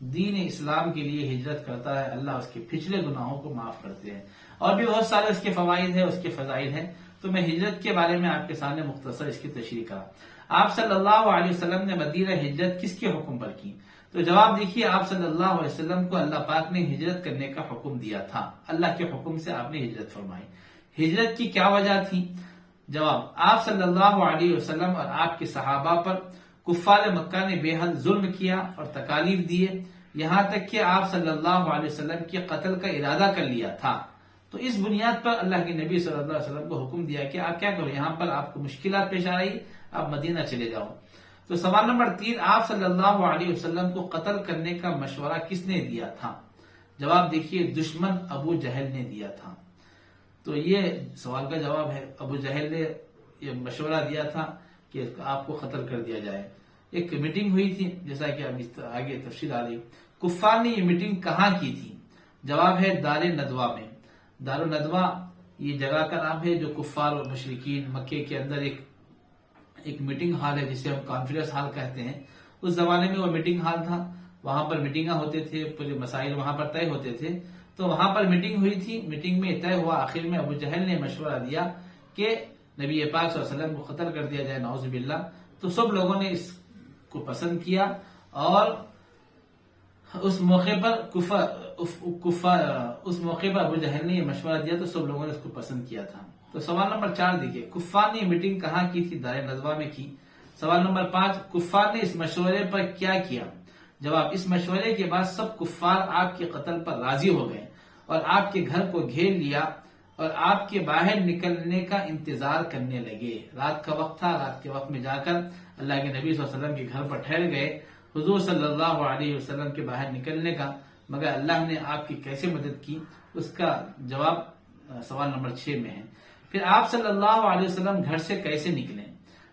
دین اسلام کے لیے ہجرت کرتا ہے اللہ اس کے پچھلے گناہوں کو معاف کرتے ہیں. اور بھی بہت سارے اس کے فوائد ہیں، اس کے فضائل ہیں. تو میں ہجرت کے بارے میں آپ کے سامنے مختصر اس کی تشریح کرا. آپ صلی اللہ علیہ وسلم نے مدینہ ہجرت کس کے حکم پر کی؟ تو جواب دیکھیے، آپ صلی اللہ علیہ وسلم کو اللہ پاک نے ہجرت کرنے کا حکم دیا تھا. اللہ کے حکم سے آپ نے ہجرت فرمائی. ہجرت کی کیا وجہ تھی؟ جواب، آپ صلی اللہ علیہ وسلم اور آپ کے صحابہ پر کفار مکہ نے بے حد ظلم کیا اور تکالیف دیے، یہاں تک کہ آپ صلی اللہ علیہ وسلم کے قتل کا ارادہ کر لیا تھا. تو اس بنیاد پر اللہ کے نبی صلی اللہ علیہ وسلم کو حکم دیا کہ آپ کیا کرو، یہاں پر آپ کو مشکلات پیش آ رہی، آپ مدینہ چلے جاؤ. تو سوال نمبر 3، آپ صلی اللہ علیہ وسلم کو قتل کرنے کا مشورہ کس نے دیا تھا؟ جواب دیکھیے، دشمن ابو جہل نے دیا تھا. تو یہ سوال کا جواب ہے، ابو جہل نے یہ مشورہ دیا تھا کہ آپ کو قتل کر دیا جائے. ایک میٹنگ ہوئی تھی، جیسا کہ اب آگے تفصیل آ رہی. کفار نے یہ میٹنگ کہاں کی تھی؟ جواب ہے دار ندوہ میں. دار الندوہ یہ جگہ کا نام ہے جو کفار اور مشرکین مکے کے اندر ایک میٹنگ ہال ہے جسے ہم کانفرنس ہال کہتے ہیں. اس زمانے میں وہ میٹنگ ہال تھا، وہاں پر میٹنگاں ہوتے تھے، پورے مسائل وہاں پر طے ہوتے تھے. تو وہاں پر میٹنگ ہوئی تھی، میٹنگ میں طے ہوا، آخر میں ابو جہل نے مشورہ دیا کہ نبی پاک صلی اللہ علیہ وسلم کو قتل کر دیا جائے، نعوذ باللہ. تو سب لوگوں نے اس کو پسند کیا اور اس موقع پر ابو جہل نے یہ مشورہ دیا تو سب لوگوں نے اس کو پسند کیا تھا. تو سوال نمبر 4 دیکھیے، کفار نے یہ میٹنگ کہاں کی تھی؟ دار ندوہ میں کی. سوال نمبر 5، کفار نے اس مشورے پر کیا کیا؟ جواب، اس مشورے کے بعد سب کفار آپ کے قتل پر راضی ہو گئے اور آپ کے گھر کو گھیر لیا اور آپ کے باہر نکلنے کا انتظار کرنے لگے. رات کا وقت تھا، رات کے وقت میں جا کر اللہ کے نبی صلی اللہ علیہ وسلم کے گھر پر ٹھہر گئے حضور صلی اللہ علیہ وسلم کے باہر نکلنے کا. مگر اللہ نے آپ کی کیسے مدد کی، اس کا جواب سوال نمبر 6 میں ہے. پھر آپ صلی اللہ علیہ وسلم گھر سے کیسے نکلے؟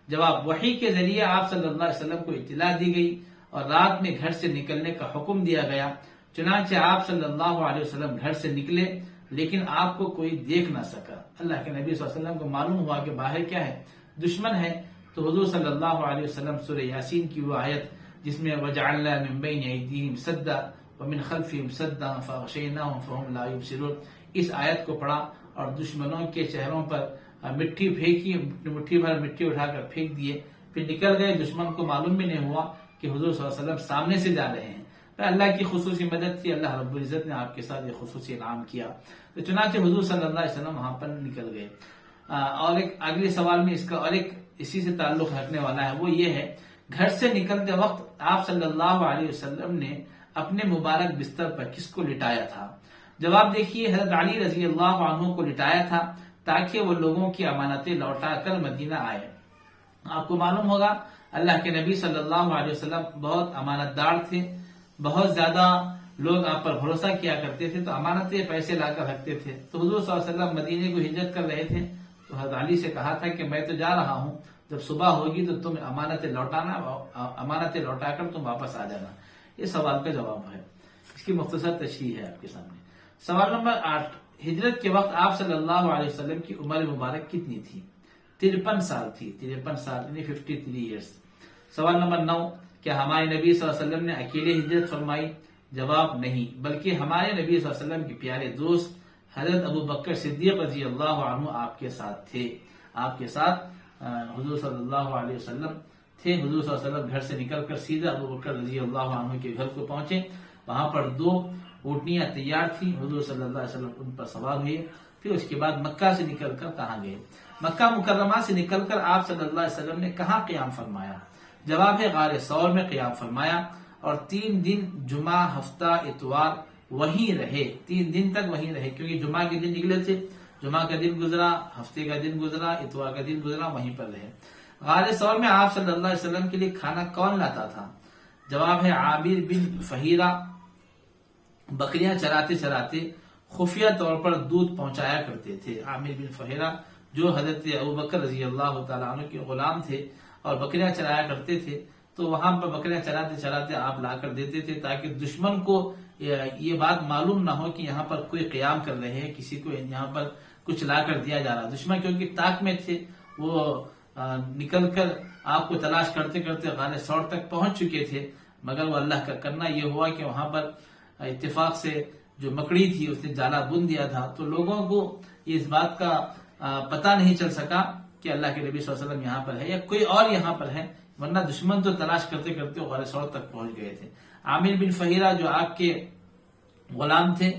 جواب، وحی کے ذریعے آپ صلی اللہ علیہ وسلم کو اطلاع دی گئی اور رات میں گھر سے نکلنے کا حکم دیا گیا. چنانچہ آپ صلی اللہ علیہ وسلم گھر سے نکلے لیکن آپ کو کوئی دیکھ نہ سکا. اللہ کے نبی صلی اللہ علیہ وسلم کو معلوم ہوا کہ باہر کیا ہے، دشمن ہے. تو حضور صلی اللہ علیہ وسلم سورہ یاسین کی وہ آیت جس میں وَجَعَلْنَا مِن بَيْنِ أَيْدِيهِمْ سَدًّا وَمِنْ خَلْفِهِمْ سَدًّا فَأَغْشَيْنَاهُمْ فَهُمْ لَا يُبْصِرُونَ، اس آیت کو پڑھا اور دشمنوں کے چہروں پر مٹی پھینکی، مٹھی بھر مٹی اٹھا کر پھینک دیے، پھر نکل گئے. دشمن کو معلوم بھی نہیں ہوا کہ حضور صلی اللہ علیہ وسلم سامنے سے جا رہے ہیں. اللہ کی خصوصی مدد تھی، اللہ رب العزت نے آپ کے ساتھ یہ خصوصی انعام کیا. تو چنانچہ حضور صلی اللہ علیہ وسلم وہاں پر نکل گئے. اور ایک اگلے سوال میں اس کا اور ایک اسی سے تعلق رکھنے والا ہے، وہ یہ ہے، گھر سے نکلتے وقت آپ صلی اللہ علیہ وسلم نے اپنے مبارک بستر پر کس کو لٹایا تھا؟ جواب دیکھیے، حضرت علی رضی اللہ عنہ کو لٹایا تھا تاکہ وہ لوگوں کی امانتیں لوٹا کر مدینہ آئے. آپ کو معلوم ہوگا اللہ کے نبی صلی اللہ علیہ وسلم بہت امانت دار تھے، بہت زیادہ لوگ آپ پر بھروسہ کیا کرتے تھے، تو امانتیں پیسے لا کر رکھتے تھے. تو حضور صلی اللہ علیہ وسلم مدینے کو ہجرت کر رہے تھے تو حضرت علی سے کہا تھا کہ میں تو جا رہا ہوں، جب صبح ہوگی تو تم امانتیں لوٹا کر تم واپس آ جانا. یہ سوال کا جواب ہے، اس کی مختصر تشریح ہے آپ کے سامنے. سوال نمبر 8، ہجرت کے وقت آپ صلی اللہ علیہ وسلم کی عمر مبارک کتنی تھی؟ 53 سال تھی، 53 سال یعنی 53 ایئرس. سوال نمبر 9، کیا ہمارے نبی صلی اللہ علیہ وسلم نے اکیلے ہجرت فرمائی؟ جواب، نہیں، بلکہ ہمارے نبی صلی اللہ علیہ وسلم کے پیارے دوست حضرت ابو بکر صدیق رضی اللہ عنہ آپ کے ساتھ تھے. آپ کے ساتھ حضور صلی اللہ علیہ وسلم تھے. حضور صلی اللہ علیہ وسلم گھر سے نکل کر سیدھا ابو بکر رضی اللہ عنہ کے گھر کو پہنچے. وہاں پر 2 اونٹنیاں تیار تھیں، حضور صلی اللہ علیہ وسلم ان پر سوار ہوئے. پھر اس کے بعد مکہ سے نکل کر کہاں گئے؟ مکہ مکرمہ سے نکل کر آپ صلی اللہ علیہ وسلم نے کہاں قیام فرمایا؟ جواب ہے غار ثور میں قیام فرمایا اور 3 دن جمعہ، ہفتہ، اتوار وہیں رہے. 3 دن تک وہیں رہے کیونکہ جمعہ کے دن نکلے تھے، جمعہ کا دن گزرا، ہفتے کا دن گزرا، اتوار کا دن گزرا، وہیں پر رہے. غار ثور میں آپ صلی اللہ علیہ وسلم کے لیے کھانا کون لاتا تھا؟ جواب ہے عامر بن فہیرہ. بکریاں چراتے چراتے خفیہ طور پر دودھ پہنچایا کرتے تھے. عامر بن فہیرہ جو حضرت ابوبکر رضی اللہ تعالیٰ عنہ کے غلام تھے اور بکریاں چرایا کرتے تھے، تو وہاں پر بکریاں چراتے چراتے آپ لا کر دیتے تھے تاکہ دشمن کو یہ بات معلوم نہ ہو کہ یہاں پر کوئی قیام کر رہے ہیں، کسی کو یہاں پر کچھ لا کر دیا جا رہا. دشمن کیونکہ طاق میں تھے، وہ نکل کر آپ کو تلاش کرتے کرتے غار ثور تک پہنچ چکے تھے، مگر وہ اللہ کا کرنا یہ ہوا کہ وہاں پر اتفاق سے جو مکڑی تھی اس نے جالا بن دیا تھا، تو لوگوں کو اس بات کا پتہ نہیں چل سکا کہ اللہ کے نبی صلی اللہ علیہ وسلم یہاں پر ہے یا کوئی اور یہاں پر ہے، ورنہ دشمن تو تلاش کرتے کرتے غار ثور تک پہنچ گئے تھے۔ عامر بن فہیرہ جو آپ کے غلام تھے،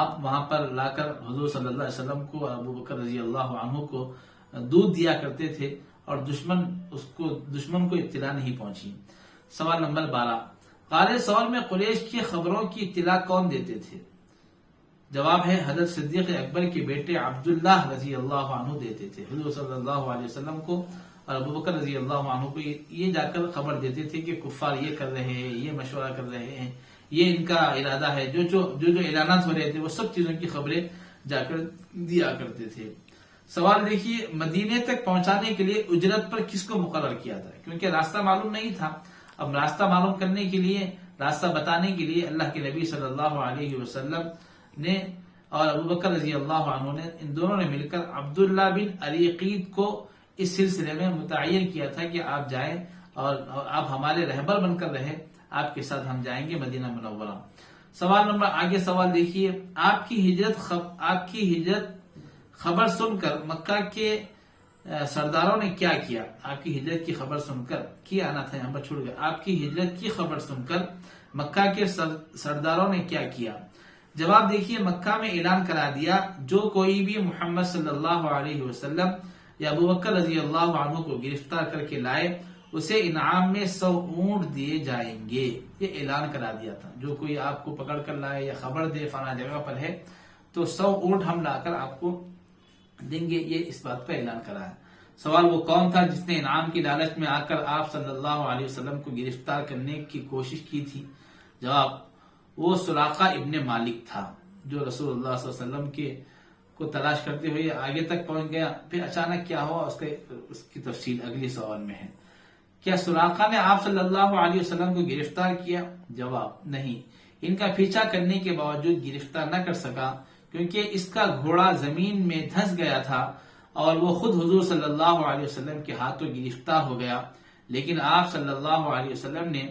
آپ وہاں پر لا کر حضور صلی اللہ علیہ وسلم کو اور ابو بکر رضی اللہ عنہ کو دودھ دیا کرتے تھے، اور دشمن کو اطلاع نہیں پہنچی۔ سوال نمبر 12، غار ثور میں قریش کی خبروں کی اطلاع کون دیتے تھے؟ جواب ہے حضرت صدیق اکبر کے بیٹے عبداللہ رضی اللہ عنہ دیتے تھے۔ حضور صلی اللہ علیہ وسلم کو اور ابو بکر رضی اللہ عنہ کو یہ جا کر خبر دیتے تھے کہ کفار یہ کر رہے ہیں، یہ مشورہ کر رہے ہیں، یہ ان کا ارادہ ہے، جو اعلانات ہو رہے تھے وہ سب چیزوں کی خبریں جا کر دیا کرتے تھے۔ سوال دیکھیے، مدینے تک پہنچانے کے لیے اجرت پر کس کو مقرر کیا تھا؟ کیونکہ راستہ معلوم نہیں تھا، اب راستہ معلوم کرنے کے لیے، راستہ بتانے کے لیے اللہ کے نبی صلی اللہ علیہ وسلم نے اور ابو بکر رضی اللہ عنہ نے، ان دونوں نے مل کر عبداللہ بن اریقید کو اس سلسلے میں متعین کیا تھا کہ آپ جائیں اور آپ ہمارے رہبر بن کر رہے، آپ کے ساتھ ہم جائیں گے مدینہ منورہ۔ سوال نمبر آگے سوال دیکھیے، آپ کی ہجرت خبر سن کر مکہ کے سرداروں نے کیا کیا؟ آپ کی ہجرت کی خبر سن کر، کیا آنا تھا یہاں پر چھوڑ گیا، آپ کی ہجرت کی خبر سن کر مکہ کے سرداروں نے کیا کیا؟ جواب دیکھیے، مکہ میں اعلان کرا دیا جو کوئی بھی محمد صلی اللہ علیہ وسلم یا ابو بکر رضی اللہ عنہ کو گرفتار کر کے لائے اسے انعام میں 100 اونٹ دیے جائیں گے، یہ اعلان کرا دیا تھا۔ جو کوئی آپ کو پکڑ کر لائے یا خبر دے فلاں جگہ پر ہے تو 100 اونٹ ہم لا کر آپ کو دیں گے، یہ اس بات کا اعلان کرا ہے۔ سوال، وہ کون تھا جس نے انعام کی لالچ میں آ کر آپ صلی اللہ علیہ وسلم کو گرفتار کرنے کی کوشش کی تھی؟ جواب، وہ سراقہ ابن مالک تھا، جو رسول اللہ صلی اللہ علیہ وسلم کو تلاش کرتے ہوئے آگے تک پہنچ گیا، پھر اچانک کیا ہوا اس کی تفصیل اگلی سوال میں ہے۔ کیا سراقہ نے آپ صلی اللہ علیہ وسلم کو گرفتار کیا؟ جواب، نہیں، ان کا پیچھا کرنے کے باوجود گرفتار نہ کر سکا، کیونکہ اس کا گھوڑا زمین میں دھنس گیا تھا اور وہ خود حضور صلی اللہ علیہ وسلم کے ہاتھوں گرفتار ہو گیا، لیکن آپ صلی اللہ علیہ وسلم نے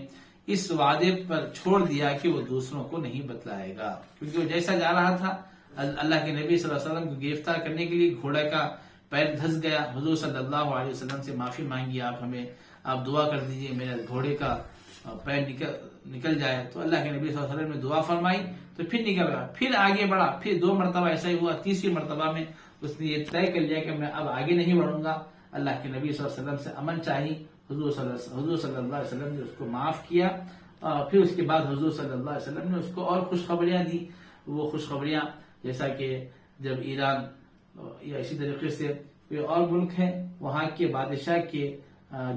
اس وعدے پر چھوڑ دیا کہ وہ دوسروں کو نہیں بتلائے گا، کیونکہ وہ جیسا جا رہا تھا اللہ کے نبی صلی اللہ علیہ وسلم کو گرفتار کرنے کے لیے گھوڑے کا پیر دھنس گیا۔ حضور صلی اللہ علیہ وسلم سے معافی مانگی، آپ دعا کر دیجئے میرے گھوڑے کا پیر نکل جائے، تو اللہ کے نبی صلی اللہ علیہ وسلم نے دعا فرمائی تو پھر نکل گیا، پھر آگے بڑھا، پھر 2 مرتبہ ایسا ہی ہوا، تیسری مرتبہ میں اس نے یہ طے کر لیا کہ میں اب آگے نہیں بڑھوں گا۔ اللہ کے نبی صلی اللہ علیہ وسلم سے امن چاہی، حضور صلی اللہ علیہ وسلم نے اس کو معاف کیا، پھر اس کے بعد حضور صلی اللہ علیہ وسلم نے اس کو اور خوشخبریاں دی۔ وہ خوشخبریاں جیسا کہ جب ایران یا اسی طریقے سے کوئی اور ملک ہے، وہاں کے بادشاہ کے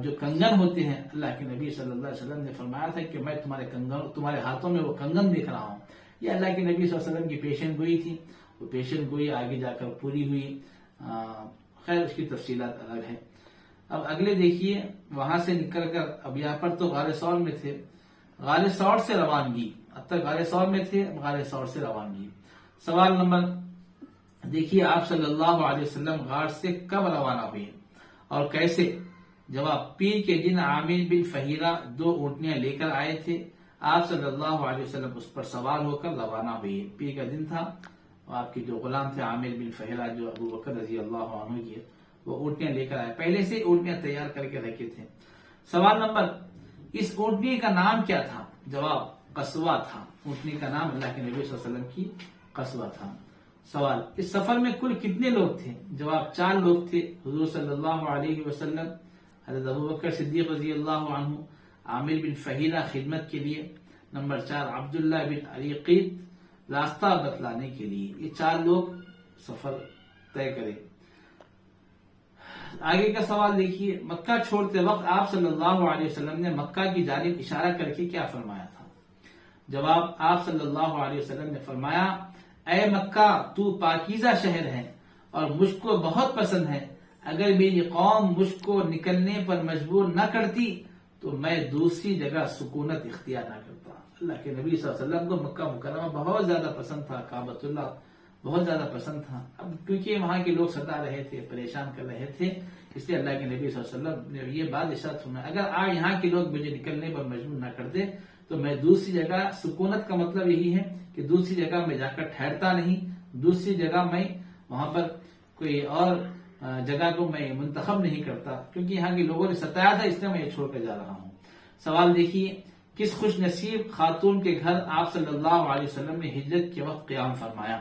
جو کنگن ہوتے ہیں، اللہ کے نبی صلی اللہ علیہ وسلم نے فرمایا تھا کہ میں تمہارے ہاتھوں میں وہ کنگن دیکھ رہا ہوں، یہ اللہ کے نبی صلی اللہ علیہ وسلم کی پیشن گوئی تھی۔ وہ پیشن گوئی آگے جا کر پوری ہوئی، خیر اس کی تفصیلات الگ ہے۔ اب اگلے دیکھیے، وہاں سے نکل کر اب یہاں پر تو غار ثور میں تھے، غار ثور سے روانگی، اب تک غار ثور میں تھے، غار ثور سے روانگی۔ سوال نمبر دیکھیے، آپ صلی اللہ علیہ وسلم غار سے کب روانہ ہوئے اور کیسے؟ جواب، پیر کے دن عامر بن فہیرہ 2 اونٹنیاں لے کر آئے تھے، آپ صلی اللہ علیہ وسلم اس پر سوار ہو کر روانہ ہوئے۔ پیر کا دن تھا، اور آپ کے جو غلام تھے عامر بن فہیرہ، جو ابو بکر رضی اللہ عنہ کی، وہ اونٹنیاں لے کر آئے، پہلے سے اونٹنیاں تیار کر کے رکھے تھے۔ سوال نمبر، اس اونٹنی کا نام کیا تھا؟ جواب، قصوہ تھا، اونٹنی کا نام اللہ کے نبی صلی اللہ علیہ وسلم کی قصوہ تھا۔ سوال، اس سفر میں کل کتنے لوگ تھے؟ جواب، 4 لوگ تھے، حضور صلی اللہ علیہ وسلم، حضرت ابو بکر صدیق رضی اللہ عنہ، عامر بن فہیرہ خدمت کے لیے، نمبر 4 عبداللہ بن اریقید راستہ بتلانے کے لیے۔ یہ 4 لوگ سفر طے کرے۔ آگے کا سوال دیکھیے، مکہ چھوڑتے وقت آپ صلی اللہ علیہ وسلم نے مکہ کی جانب اشارہ کر کے کیا فرمایا تھا؟ جواب، آپ صلی اللہ علیہ وسلم نے فرمایا، اے مکہ، تو پاکیزہ شہر ہے اور مجھ کو بہت پسند ہے، اگر میری قوم مجھ کو نکلنے پر مجبور نہ کرتی تو میں دوسری جگہ سکونت اختیار نہ کرتا۔ اللہ کے نبی صلی اللہ علیہ وسلم کو مکہ مکرمہ بہت زیادہ پسند تھا، کعبۃ اللہ بہت زیادہ پسند تھا، اب کیونکہ وہاں کے لوگ ستا رہے تھے، پریشان کر رہے تھے، اس لیے اللہ کے نبی صلی اللہ علیہ وسلم نے یہ بات ارشاد فرمایا، اگر یہاں کے لوگ مجھے نکلنے پر مجبور نہ کرتے تو میں دوسری جگہ، سکونت کا مطلب یہی ہے کہ دوسری جگہ میں جا کر ٹھہرتا نہیں، دوسری جگہ میں وہاں پر کوئی اور جگہ کو میں منتخب نہیں کرتا، کیونکہ یہاں کے لوگوں نے ستایا تھا، اس لیے میں یہ چھوڑ کر جا رہا ہوں۔ سوال دیکھیے، کس خوش نصیب خاتون کے گھر آپ صلی اللہ علیہ وسلم نے ہجرت کے وقت قیام فرمایا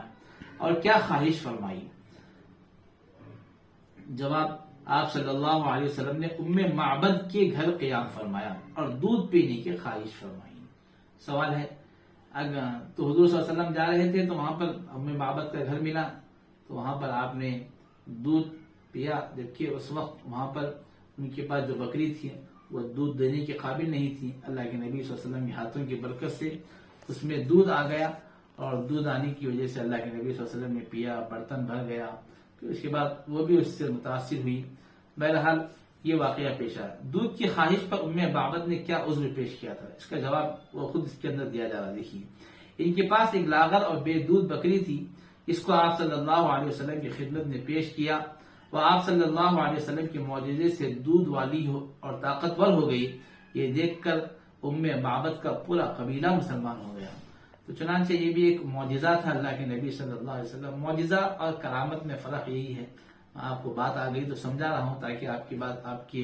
اور کیا خواہش فرمائی؟ جواب، آپ صلی اللہ علیہ وسلم نے ام معبد کے گھر قیام فرمایا اور دودھ پینے کی خواہش فرمائی۔ سوال ہے، تو حضور صلی اللہ علیہ وسلم جا رہے تھے تو وہاں پر ام معبد کا گھر ملا، تو وہاں پر آپ نے دودھ پیا، جبکہ اس وقت وہاں پر ان کے پاس جو بکری تھی وہ دودھ دینے کے قابل نہیں تھی۔ اللہ کے نبی صلی اللہ علیہ وسلم کے ہاتھوں کی برکت سے اس میں دودھ آ گیا، اور دودھ آنے کی وجہ سے اللہ کے نبی صلی اللہ علیہ وسلم نے پیا، برتن بھر گیا، پھر اس کے بعد وہ بھی اس سے متاثر ہوئی۔ بہرحال یہ واقعہ پیش آیا۔ دودھ کی خواہش پر ام معبد نے کیا عذر پیش کیا تھا؟ اس کا جواب وہ خود اس کے اندر دیا جا رہا ہے۔ دیکھیے، ان کے پاس ایک لاغر اور بے دودھ بکری تھی، اس کو آپ صلی اللہ علیہ وسلم کی خدمت نے پیش کیا، وہ آپ صلی اللہ علیہ وسلم کے معجزے سے دودھ والی ہو اور طاقتور ہو گئی۔ یہ دیکھ کر ام معبد کا پورا قبیلہ مسلمان ہو گیا۔ تو چنانچہ یہ بھی ایک معجزہ تھا اللہ کے نبی صلی اللہ علیہ وسلم۔ معجزہ اور کرامت میں فرق یہی ہے، آپ کو بات آ گئی تو سمجھا رہا ہوں تاکہ آپ کے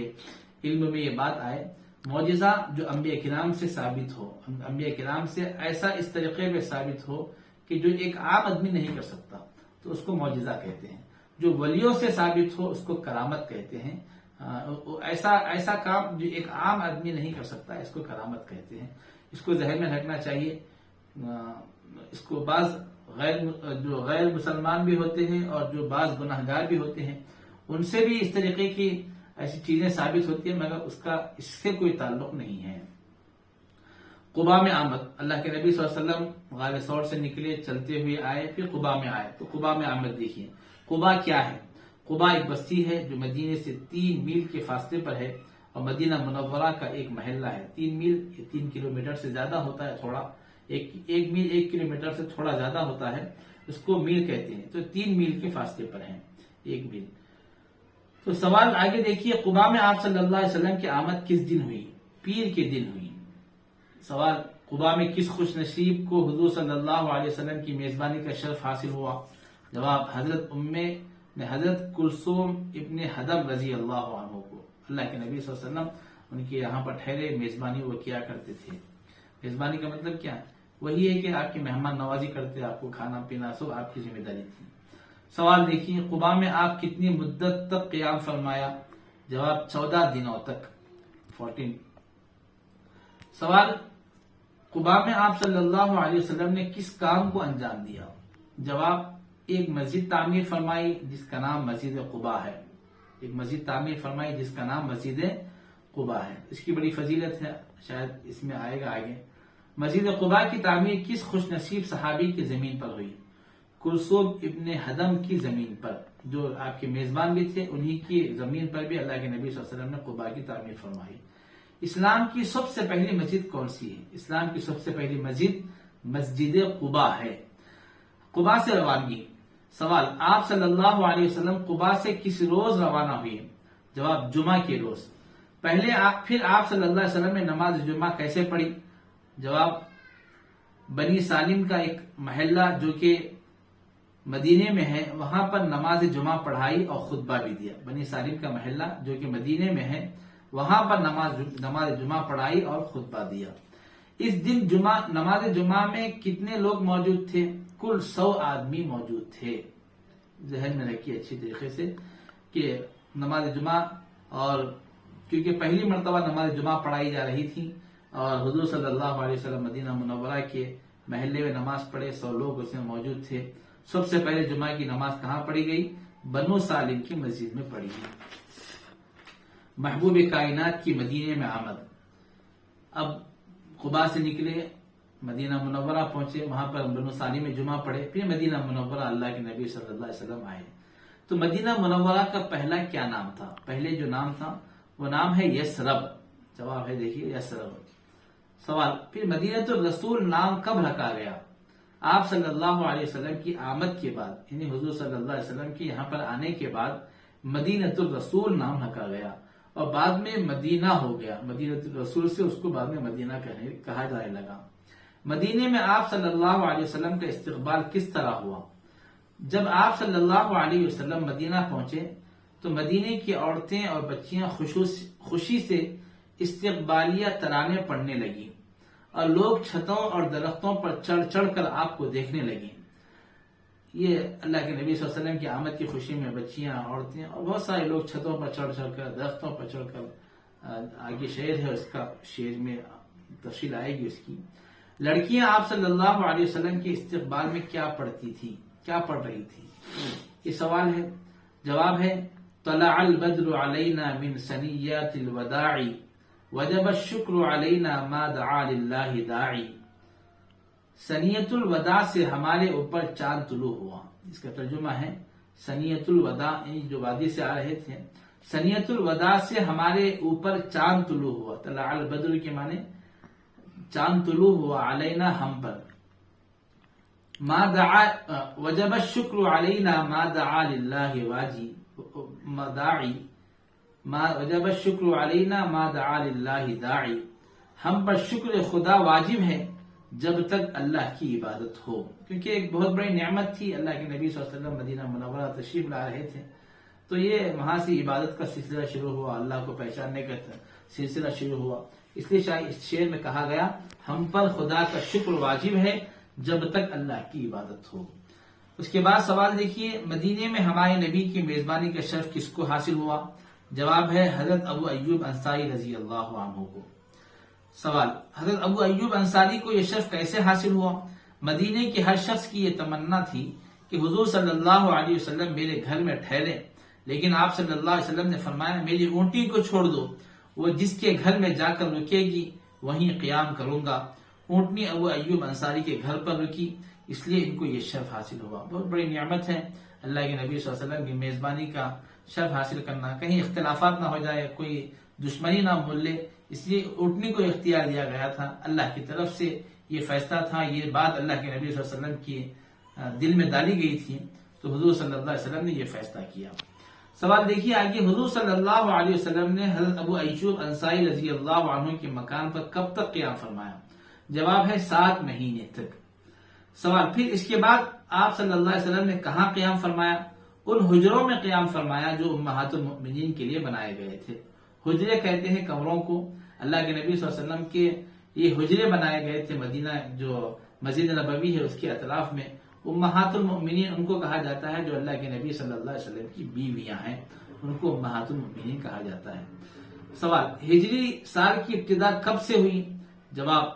علم میں یہ بات آئے۔ معجزہ جو انبیاء کرام سے ثابت ہو، انبیاء کرام سے ایسا اس طریقے میں ثابت ہو کہ جو ایک عام آدمی نہیں کر سکتا، تو اس کو معجزہ کہتے ہیں۔ جو ولیوں سے ثابت ہو اس کو کرامت کہتے ہیں۔ ایسا کام جو ایک عام آدمی نہیں کر سکتا، اس کو کرامت کہتے ہیں۔ اس کو ذہن میں رکھنا چاہیے۔ اس کو بعض جو غیر مسلمان بھی ہوتے ہیں اور جو بعض گناہ گار بھی ہوتے ہیں، ان سے بھی اس طریقے کی ایسی چیزیں ثابت ہوتی ہیں، مگر اس سے کوئی تعلق نہیں ہے۔ قباء میں آمد، اللہ کے نبی صلی اللہ علیہ وسلم غار ثور سے نکلے، چلتے ہوئے آئے، پھر قباء میں آئے۔ تو قباء میں آمد دیکھیے، قباء کیا ہے؟ قباء ایک بستی ہے جو مدینے سے 3 میل کے فاصلے پر ہے اور مدینہ منورہ کا ایک محلہ ہے۔ 3 میل، 3 کلومیٹر سے زیادہ ہوتا ہے، تھوڑا ایک میل 1 کلومیٹر سے تھوڑا زیادہ ہوتا ہے، اس کو میل کہتے ہیں۔ تو 3 میل کے فاصلے پر ہیں، 1 میل۔ تو سوال آگے دیکھیے، قباء میں آپ صلی اللہ علیہ وسلم کی آمد کس دن ہوئی؟ پیر کے دن ہوئی۔ سوال، قباء میں کس خوش نصیب کو حضور صلی اللہ علیہ وسلم کی میزبانی کا شرف حاصل ہوا؟ جواب، حضرت کلثوم ابن حدم رضی اللہ عنہ کو۔ اللہ کے نبی صلی اللہ علیہ وسلم ان کے یہاں پر ٹھہرے، میزبانی وہ کیا کرتے تھے۔ میزبانی کا مطلب کیا ہے؟ وہی ہے کہ آپ کی مہمان نوازی کرتے، آپ کو کھانا پینا سب آپ کی ذمہ داری تھی۔ سوال دیکھیے، قباء میں آپ کتنی مدت تک قیام فرمایا؟ جواب، 14 دنوں تک، 14۔ سوال، قباء میں آپ صلی اللہ علیہ وسلم نے کس کام کو انجام دیا؟ جواب، ایک مسجد تعمیر فرمائی جس کا نام مسجد قباء ہے۔ ایک مسجد تعمیر فرمائی جس کا نام مسجد قباء ہے۔ اس کی بڑی فضیلت ہے، شاید اس میں آئے گا آگے۔ مسجد قباء کی تعمیر کس خوش نصیب صحابی کی زمین پر ہوئی؟ کلثوم ابن حدم کی زمین پر، جو آپ کے میزبان بھی تھے، انہی کی زمین پر بھی اللہ کے نبی صلی اللہ علیہ وسلم نے قباء کی تعمیر فرمائی۔ اسلام کی سب سے پہلی مسجد کون سی ہے؟ اسلام کی سب سے پہلی مسجد مسجد قباء ہے۔ قباء سے روانگی۔ سوال، آپ صلی اللہ علیہ وسلم قباء سے کس روز روانہ ہوئے؟ جواب، جمعہ کے روز۔ پھر آپ صلی اللہ علیہ وسلم نے نماز جمعہ کیسے پڑھی؟ جواب، بنی سالم کا ایک محلہ جو کہ مدینے میں ہے، وہاں پر نماز جمعہ پڑھائی اور خطبہ بھی دیا۔ بنی سالم کا محلہ جو کہ مدینے میں ہے، وہاں پر نماز جمعہ پڑھائی اور خطبہ دیا۔ اس دن نماز جمعہ میں کتنے لوگ موجود تھے؟ کل 100 آدمی موجود تھے۔ ذہن میں رکھیے اچھی طریقے سے کہ نماز جمعہ، اور کیونکہ پہلی مرتبہ نماز جمعہ پڑھائی جا رہی تھی اور حضور صلی اللہ علیہ وسلم مدینہ منورہ کے محلے میں نماز پڑھے، 100 لوگ اس میں موجود تھے۔ سب سے پہلے جمعہ کی نماز کہاں پڑھی گئی؟ بنو سالم کی مسجد میں پڑھی گئی۔ محبوب کائنات کی مدینے میں آمد۔ اب قباء سے نکلے، مدینہ منورہ پہنچے، وہاں پر بنو سالم میں جمعہ پڑھے، پھر مدینہ منورہ اللہ کے نبی صلی اللہ علیہ وسلم آئے۔ تو مدینہ منورہ کا پہلا کیا نام تھا؟ پہلے جو نام تھا وہ نام ہے یثرب۔ جواب ہے دیکھیے، یثرب۔ سوال، پھر مدینہ الرسول نام کب رکھا گیا؟ آپ صلی اللہ علیہ وسلم کی آمد کے بعد، یعنی حضور صلی اللہ علیہ وسلم کی یہاں پر آنے کے بعد مدینہ الرسول نام رکھا گیا، اور بعد میں مدینہ ہو گیا، مدینہ رسول سے اس کو بعد میں مدینہ کہا جانے لگا۔ مدینے میں آپ صلی اللہ علیہ وسلم کا استقبال کس طرح ہوا؟ جب آپ صلی اللہ علیہ وسلم مدینہ پہنچے تو مدینے کی عورتیں اور بچیاں خوشی سے استقبالیہ ترانے پڑھنے لگی اور لوگ چھتوں اور درختوں پر چڑھ چڑھ کر آپ کو دیکھنے لگے۔ یہ اللہ کے نبی صلی اللہ علیہ وسلم کی آمد کی خوشی میں بچیاں، عورتیں اور بہت سارے لوگ چھتوں پر چڑھ چڑھ کر، درختوں پر چڑھ کر، آگے شعر ہے اس کا، شعر میں تفصیل آئے گی اس کی۔ لڑکیاں آپ صلی اللہ علیہ وسلم کے استقبال میں کیا پڑھتی تھی، کیا پڑھ رہی تھی؟ یہ سوال ہے۔ جواب ہے طلع البدر علینا من ثنیات الوداع وجب الشکر علینا ما دعا للہ داعی۔ ثنیۃ الوداع سے ہمارے اوپر چاند طلوع ہوا۔ اس کا ترجمہ ہے ثنیۃ الوداع، جو وادی سے آ رہے تھے، ثنیۃ الوداع سے ہمارے اوپر چاند طلوع ہوا۔ طلع البدر کے معنی چاند طلوع ہوا، علینا ہم پر، ما دعا وجب الشکر علینا ما دعا للہ واجی داعی، ما وجب الشکر علینا ما دعا للہ داعی، ہم پر شکر خدا واجب ہے جب تک اللہ کی عبادت ہو۔ کیونکہ ایک بہت بڑی نعمت تھی، اللہ کے نبی صلی اللہ علیہ وسلم مدینہ منورہ تشریف لا رہے تھے، تو یہ وہاں سے عبادت کا سلسلہ شروع ہوا، اللہ کو پہچاننے کا سلسلہ شروع ہوا۔ اس لیے شاید اس شعر میں کہا گیا ہم پر خدا کا شکر واجب ہے جب تک اللہ کی عبادت ہو۔ اس کے بعد سوال دیکھیے، مدینے میں ہمارے نبی کی میزبانی کا شرف کس کو حاصل ہوا؟ جواب ہے حضرت ابو ایوب انصاری رضی اللہ عنہ کو۔ سوال، حضرت ابو ایوب انصاری کو یہ شرف کیسے حاصل ہوا؟ مدینے کے ہر شخص کی یہ تمنا تھی کہ حضور صلی اللہ علیہ وسلم میرے گھر میں ٹھہرے، لیکن آپ صلی اللہ علیہ وسلم نے فرمایا میری اونٹی کو چھوڑ دو، وہ جس کے گھر میں جا کر رکے گی وہیں قیام کروں گا۔ اونٹنی ابو ایوب انصاری کے گھر پر رکی، اس لیے ان کو یہ شرف حاصل ہوا۔ بہت بڑی نعمت ہے اللہ کے نبی صلی اللہ علیہ وسلم کی میزبانی کا شرف حاصل کرنا، کہیں اختلافات نہ ہو جائے، کوئی دشمنی نہ مول لے، اس لیے اونٹنی کو اختیار دیا گیا تھا۔ اللہ کی طرف سے یہ فیصلہ تھا، یہ بات اللہ کے نبی صلی اللہ علیہ وسلم کی دل میں ڈالی گئی تھی، تو حضور صلی اللہ علیہ وسلم نے یہ فیصلہ کیا۔ سوال دیکھیے آگے، حضور صلی اللہ علیہ وسلم نے حضرت ابو ایوب انصاری رضی اللہ عنہ کے مکان پر کب تک قیام فرمایا؟ جواب ہے 7 مہینے تک۔ سوال، پھر اس کے بعد آپ صلی اللہ علیہ وسلم نے کہاں قیام فرمایا؟ ان حجروں میں قیام فرمایا جو امہات المؤمنین کے لیے بنائے گئے تھے۔ حجرے کہتے ہیں کمروں کو، اللہ کے نبی صلی اللہ علیہ وسلم کے یہ حجرے بنائے گئے تھے مدینہ، جو مسجد نبوی ہے اس کے اطراف میں۔ امہات المؤمنین ان کو کہا جاتا ہے جو اللہ کے نبی صلی اللہ علیہ وسلم کی بیویاں ہیں، ان کو امہات المؤمنین کہا جاتا ہے۔ سوال، ہجری سال کی ابتدا کب سے ہوئی؟ جواب،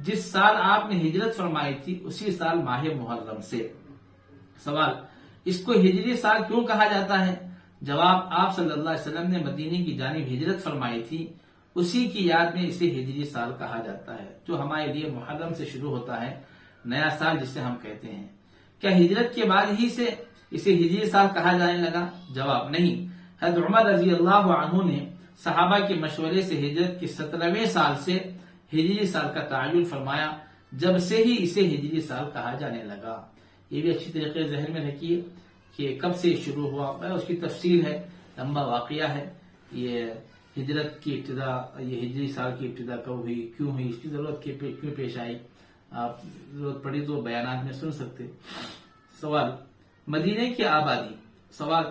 جس سال آپ نے ہجرت فرمائی تھی اسی سال ماہ محرم سے۔ سوال، اس کو ہجری سال کیوں کہا جاتا ہے؟ جواب، آپ صلی اللہ علیہ وسلم نے مدینے کی جانب ہجرت فرمائی تھی، اسی کی یاد میں اسے ہجری سال کہا جاتا ہے، جو ہمارے لیے محرم سے شروع ہوتا ہے، نیا سال جسے ہم کہتے ہیں۔ کیا ہجرت کے بعد ہی سے اسے ہجری سال کہا جانے لگا؟ جواب، نہیں، حضرت عمر رضی اللہ عنہ نے صحابہ کے مشورے سے ہجرت کے 17ویں سال سے ہجری سال کا تعین فرمایا، جب سے ہی اسے ہجری سال کہا جانے لگا۔ یہ بھی اچھی طریقے سے ذہن میں رکھیے کہ کب سے شروع ہوا، اس کی تفصیل ہے، لمبا واقعہ ہے۔ یہ ہجرت کی ابتدا، یہ ہجری سال کی ابتدا کب ہوئی، کیوں ہوئی، اس کی ضرورت کیوں پیش آئی، آپ ضرورت پڑی تو بیانات میں سن سکتے۔ سوال، مدینے کی آبادی۔ سوال،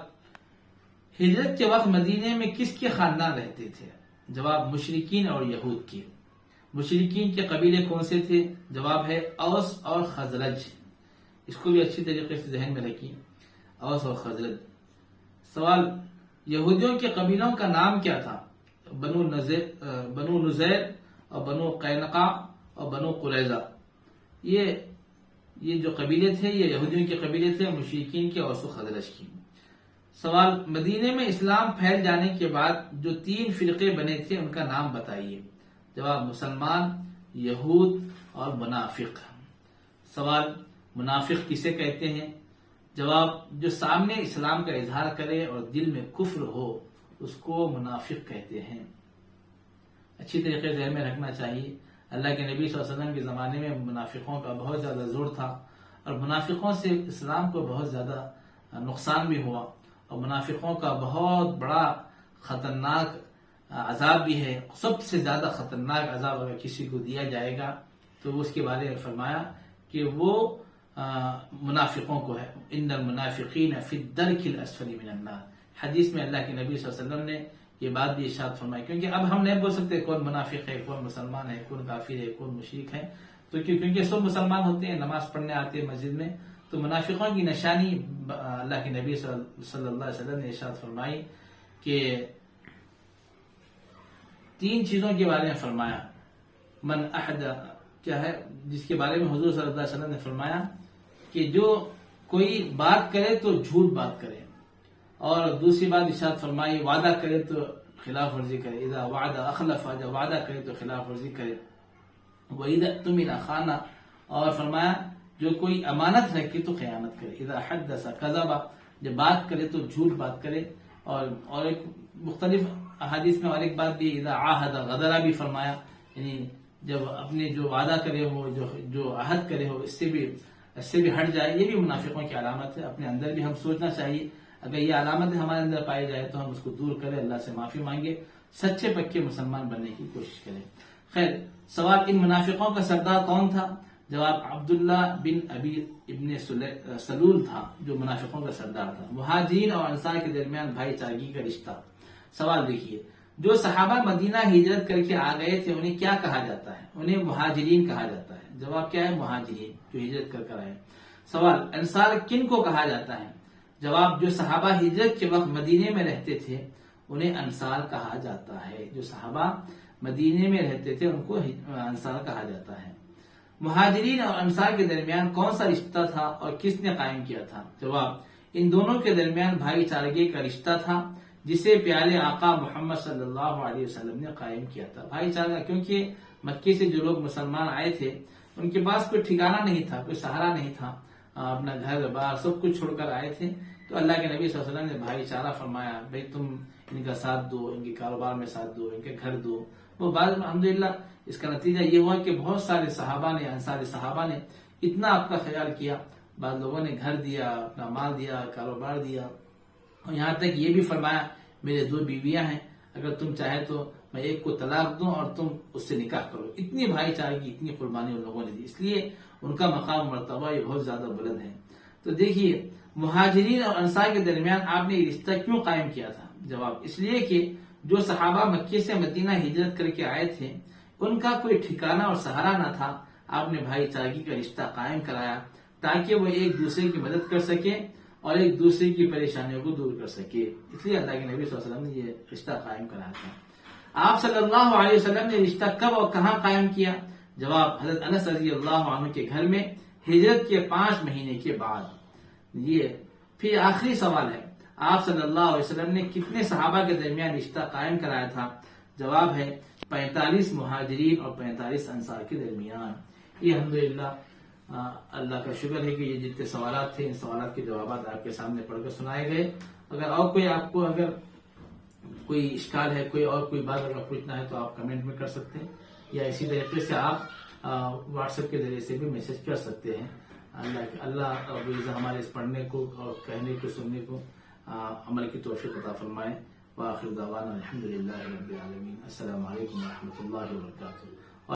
ہجرت کے وقت مدینے میں کس کے خاندان رہتے تھے؟ جواب، مشرکین اور یہود کے۔ مشرکین کے قبیلے کون سے تھے؟ جواب ہے اوس اور خزرج۔ اس کو بھی اچھی طریقے سے ذہن میں رکھیے، اوس اور خزرج۔ سوال، یہودیوں کے قبیلوں کا نام کیا تھا؟ بنو نذیر اور بنو قینقاع اور بنو قریظہ۔ یہ جو قبیلے تھے یہ یہودیوں کے قبیلے تھے، مشرکین کے، اوس و خزرج کی۔ سوال، مدینے میں اسلام پھیل جانے کے بعد جو 3 فرقے بنے تھے ان کا نام بتائیے۔ جواب، مسلمان، یہود اور منافق۔ سوال، منافق کسے کہتے ہیں؟ جواب، جو سامنے اسلام کا اظہار کرے اور دل میں کفر ہو اس کو منافق کہتے ہیں۔ اچھی طریقے سے ذہن میں رکھنا چاہیے، اللہ کے نبی صلی اللہ علیہ وسلم کے زمانے میں منافقوں کا بہت زیادہ زور تھا، اور منافقوں سے اسلام کو بہت زیادہ نقصان بھی ہوا، اور منافقوں کا بہت بڑا خطرناک عذاب بھی ہے، سب سے زیادہ خطرناک عذاب اگر کسی کو دیا جائے گا تو وہ اس کے بارے میں فرمایا کہ وہ منافقوں کو ہے، ان المنافقین فی الدرک الاسفل من النار۔ حدیث میں اللہ کے نبی صلی اللہ علیہ وسلم نے یہ بات بھی ارشاد فرمائی، کیونکہ اب ہم نہیں بول سکتے کون منافق ہے، کون مسلمان ہے، کون کافر ہے، کون مشرک ہے، تو کیونکہ سب مسلمان ہوتے ہیں، نماز پڑھنے آتے ہیں مسجد میں، تو منافقوں کی نشانی اللہ کے نبی صلی اللہ علیہ وسلم نے ارشاد فرمائی کہ 3 چیزوں کے بارے میں فرمایا، من احد کیا ہے، جس کے بارے میں حضور صلی اللہ علیہ وسلم نے فرمایا کہ جو کوئی بات کرے تو جھوٹ بات کرے، اور دوسری بات ارشاد فرمائی وعدہ کرے تو خلاف ورزی کرے، اذا وعدہ اخلف، جب وعدہ کرے تو خلاف ورزی کرے، وَإِذَا اؤْتُمِنَ خَانَ، اور فرمایا جو کوئی امانت رکھے تو خیانت کرے، اذا حدث کذب، جب بات کرے تو جھوٹ بات کرے، اور ایک مختلف احادیث میں اور ایک بات بھی اذا عاہد غدر بھی فرمایا، یعنی جب اپنے جو وعدہ کرے ہو، جو عہد کرے ہو، اس سے بھی ہٹ جائے، یہ بھی منافقوں کی علامت ہے۔ اپنے اندر بھی ہم سوچنا چاہیے، اگر یہ علامت ہمارے اندر پائی جائے تو ہم اس کو دور کریں، اللہ سے معافی مانگے، سچے پکے مسلمان بننے کی کوشش کریں۔ خیر، سوال ان منافقوں کا سردار کون تھا؟ جواب عبداللہ بن ابی ابن سلول تھا، جو منافقوں کا سردار تھا۔ مہاجرین اور انصار کے درمیان بھائی چارگی کا رشتہ۔ سوال دیکھیے، جو صحابہ مدینہ ہجرت کر کے آ گئے تھے انہیں کیا کہا جاتا ہے؟ انہیں مہاجرین کہا جاتا ہے۔ جواب کیا ہے؟ مہاجرین، جو ہجرت کر آئے۔ سوال، انصار کن کو کہا جاتا ہے؟ جواب، جو صحابہ ہجرت کے وقت مدینے میں رہتے تھے انہیں انصار کہا جاتا ہے۔ جو صحابہ مدینے میں رہتے تھے ان کو انصار کہا جاتا ہے۔ مہاجرین اور انصار کے درمیان کون سا رشتہ تھا اور کس نے قائم کیا تھا؟ جواب، ان دونوں کے درمیان بھائی چارگی کا رشتہ تھا جسے پیارے آقا محمد صلی اللہ علیہ وسلم نے قائم کیا تھا۔ بھائی چارہ، کیونکہ مکے سے جو لوگ مسلمان آئے تھے ان کے پاس کوئی ٹھکانہ نہیں تھا، کوئی سہارا نہیں تھا، اپنا گھر بار سب کچھ چھوڑ کر آئے تھے، تو اللہ کے نبی صلی اللہ علیہ وسلم نے بھائی چارہ فرمایا، بھائی تم ان کا ساتھ دو، ان کے کاروبار میں ساتھ دو، ان کے گھر دو۔ وہ بعد میں الحمدللہ اس کا نتیجہ یہ ہوا کہ بہت سارے صحابہ نے، انصار صحابہ نے اتنا آپ کا خیال کیا، بعض لوگوں نے گھر دیا، اپنا مال دیا، کاروبار دیا، اور یہاں تک یہ بھی فرمایا میرے 2 بیویاں ہیں، اگر تم چاہے تو میں ایک کو طلاق دوں اور تم اس سے نکاح کرو۔ اتنی بھائی چارگی، اتنی قربانی ان لوگوں نے دی، اس لیے ان کا مقام مرتبہ یہ بہت زیادہ بلند ہے۔ تو دیکھیے، مہاجرین اور انصار کے درمیان آپ نے یہ رشتہ کیوں قائم کیا تھا؟ جواب، اس لیے کہ جو صحابہ مکے سے مدینہ ہجرت کر کے آئے تھے ان کا کوئی ٹھکانہ اور سہارا نہ تھا، آپ نے بھائی چارگی کا رشتہ قائم کرایا تاکہ وہ ایک دوسرے کی مدد کر سکے اور ایک دوسرے کی پریشانیوں کو دور کر سکے، اس لیے اللہ کے نبی صلی اللہ علیہ وسلم نے یہ رشتہ قائم کرایا تھا۔ آپ صلی اللہ علیہ وسلم نے رشتہ کب اور کہاں قائم کیا؟ جواب، حضرت انس رضی اللہ عنہ کے گھر میں ہجرت کے 5 مہینے کے بعد۔ یہ پھر آخری سوال ہے، آپ صلی اللہ علیہ وسلم نے کتنے صحابہ کے درمیان رشتہ قائم کرایا تھا؟ جواب ہے 45 مہاجرین اور 45 انصار کے درمیان۔ یہ الحمدللہ اللہ کا شکر ہے کہ یہ جتنے سوالات تھے ان سوالات کے جوابات آپ کے سامنے پڑھ کر سنائے گئے۔ اگر اور کوئی آپ کو اگر کوئی اشکال ہے، کوئی بات اگر پوچھنا ہے تو آپ کمنٹ میں کر سکتے ہیں، یا اسی طریقے سے آپ واٹس ایپ کے ذریعے سے بھی میسج کر سکتے ہیں۔ اللہ ہمارے اس پڑھنے کو اور کہنے کو سننے کو عمل کی توفیق عطا فرمائے۔ وآخر دعوانا الحمدللہ رب العالمین۔ السلام علیکم ورحمۃ اللہ وبرکاتہ۔